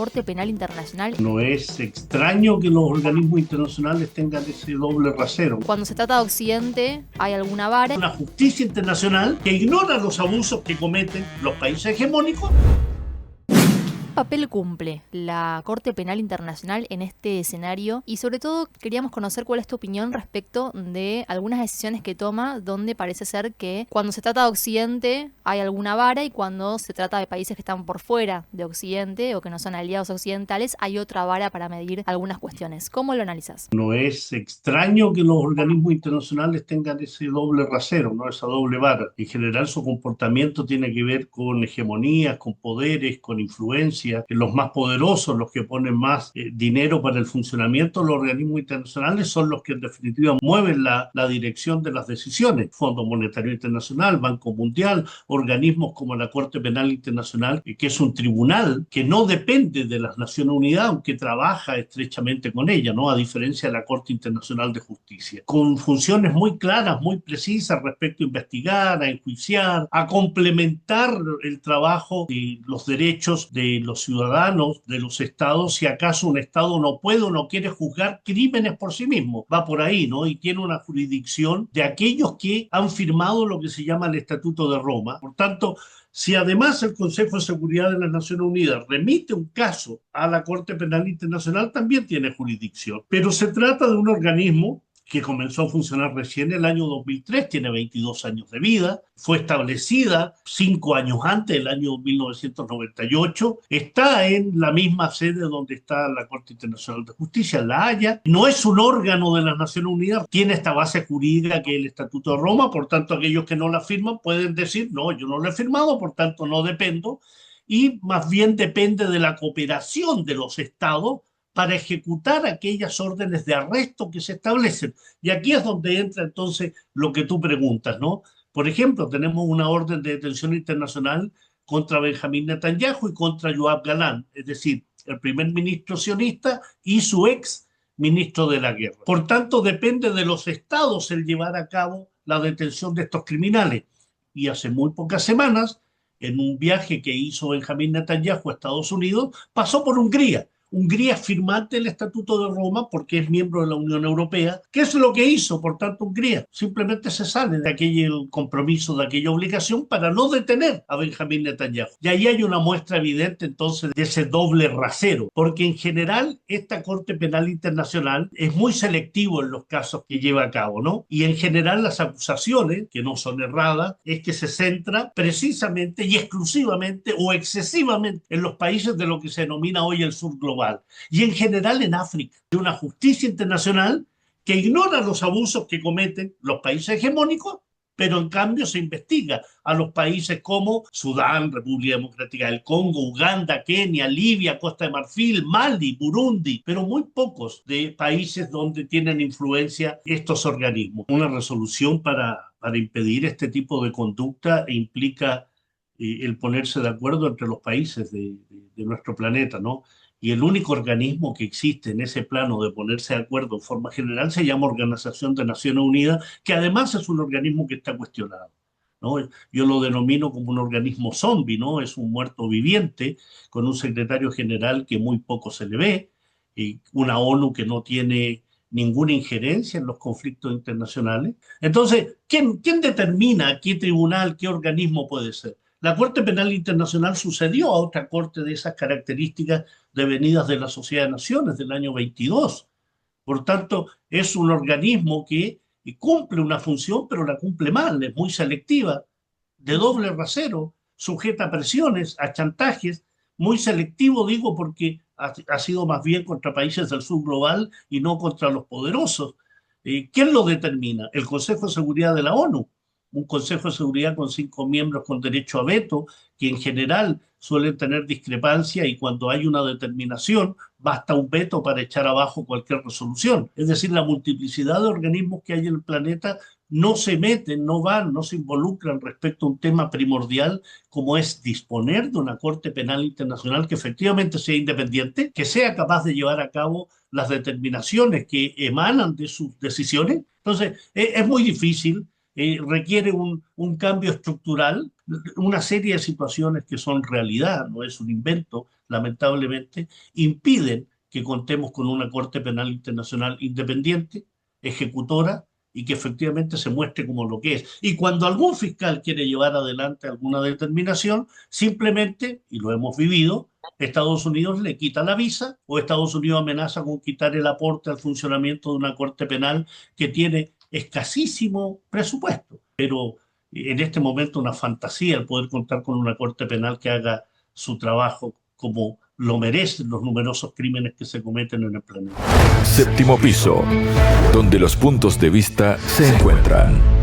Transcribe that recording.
Corte Penal Internacional. No es extraño que los organismos internacionales tengan ese doble rasero. Cuando se trata de Occidente, hay alguna vara. Una justicia internacional que ignora los abusos que cometen los países hegemónicos. ¿Qué papel cumple la Corte Penal Internacional en este escenario? Y sobre todo queríamos conocer cuál es tu opinión respecto de algunas decisiones que toma, donde parece ser que cuando se trata de Occidente hay alguna vara y cuando se trata de países que están por fuera de Occidente o que no son aliados occidentales hay otra vara para medir algunas cuestiones. ¿Cómo lo analizas? No es extraño que los organismos internacionales tengan ese doble rasero, ¿no? Esa doble vara. En general su comportamiento tiene que ver con hegemonías, con poderes, con influencia. Los más poderosos, los que ponen más dinero para el funcionamiento de los organismos internacionales son los que en definitiva mueven la dirección de las decisiones. Fondo Monetario Internacional, Banco Mundial, organismos como la Corte Penal Internacional, que es un tribunal que no depende de las Naciones Unidas, aunque trabaja estrechamente con ella, ¿no? A diferencia de la Corte Internacional de Justicia, con funciones muy claras, muy precisas respecto a investigar, a enjuiciar, a complementar el trabajo y los derechos de los ciudadanos, de los estados, si acaso un estado no puede o no quiere juzgar crímenes por sí mismo. Va por ahí, ¿no? Y tiene una jurisdicción de aquellos que han firmado lo que se llama el Estatuto de Roma. Por tanto, si además el Consejo de Seguridad de las Naciones Unidas remite un caso a la Corte Penal Internacional, también tiene jurisdicción. Pero se trata de un organismo que comenzó a funcionar recién el año 2003, tiene 22 años de vida, fue establecida 5 años antes, el año 1998, está en la misma sede donde está la Corte Internacional de Justicia, en La Haya, no es un órgano de las Naciones Unidas, tiene esta base jurídica que es el Estatuto de Roma, por tanto aquellos que no la firman pueden decir, no, yo no lo he firmado, por tanto no dependo, y más bien depende de la cooperación de los estados para ejecutar aquellas órdenes de arresto que se establecen. Y aquí es donde entra entonces lo que tú preguntas, ¿no? Por ejemplo, tenemos una orden de detención internacional contra Benjamín Netanyahu y contra Yoav Galán, es decir, el primer ministro sionista y su ex ministro de la guerra. Por tanto, depende de los estados el llevar a cabo la detención de estos criminales. Y hace muy pocas semanas, en un viaje que hizo Benjamín Netanyahu a Estados Unidos, pasó por Hungría. Hungría es firmante del Estatuto de Roma porque es miembro de la Unión Europea. ¿Qué es lo que hizo, por tanto, Hungría? Simplemente se sale de aquel compromiso, de aquella obligación para no detener a Benjamín Netanyahu. Y ahí hay una muestra evidente entonces de ese doble rasero, porque en general esta Corte Penal Internacional es muy selectivo en los casos que lleva a cabo, ¿no? Y en general las acusaciones, que no son erradas, es que se centra precisamente y exclusivamente o excesivamente en los países de lo que se denomina hoy el sur global. Y en general en África, de una justicia internacional que ignora los abusos que cometen los países hegemónicos, pero en cambio se investiga a los países como Sudán, República Democrática del Congo, Uganda, Kenia, Libia, Costa de Marfil, Mali, Burundi, pero muy pocos de países donde tienen influencia estos organismos. Una resolución para impedir este tipo de conducta implica el ponerse de acuerdo entre los países de nuestro planeta, ¿no? Y el único organismo que existe en ese plano de ponerse de acuerdo en forma general se llama Organización de Naciones Unidas, que además es un organismo que está cuestionado, ¿no? Yo lo denomino como un organismo zombie, ¿no? Es un muerto viviente con un secretario general que muy poco se le ve, y una ONU que no tiene ninguna injerencia en los conflictos internacionales. Entonces, ¿quién determina qué tribunal, qué organismo puede ser? La Corte Penal Internacional sucedió a otra corte de esas características devenidas de la Sociedad de Naciones del año 22. Por tanto, es un organismo que cumple una función, pero la cumple mal, es muy selectiva, de doble rasero, sujeta a presiones, a chantajes, muy selectivo, digo, porque ha sido más bien contra países del sur global y no contra los poderosos. ¿Quién lo determina? El Consejo de Seguridad de la ONU, un Consejo de Seguridad con 5 miembros con derecho a veto, que en general suelen tener discrepancia y cuando hay una determinación basta un veto para echar abajo cualquier resolución. Es decir, la multiplicidad de organismos que hay en el planeta no se meten, no van, no se involucran respecto a un tema primordial como es disponer de una Corte Penal Internacional que efectivamente sea independiente, que sea capaz de llevar a cabo las determinaciones que emanan de sus decisiones. Entonces, es muy difícil. Requiere un cambio estructural, una serie de situaciones que son realidad, no es un invento. lamentablemente, impiden que contemos con una Corte Penal Internacional independiente, ejecutora, y que efectivamente se muestre como lo que es. Y cuando algún fiscal quiere llevar adelante alguna determinación, simplemente, y lo hemos vivido, Estados Unidos le quita la visa o Estados Unidos amenaza con quitar el aporte al funcionamiento de una corte penal que tiene escasísimo presupuesto. Pero en este momento una fantasía el poder contar con una corte penal que haga su trabajo como lo merecen los numerosos crímenes que se cometen en el planeta. Séptimo piso, donde los puntos de vista se encuentran.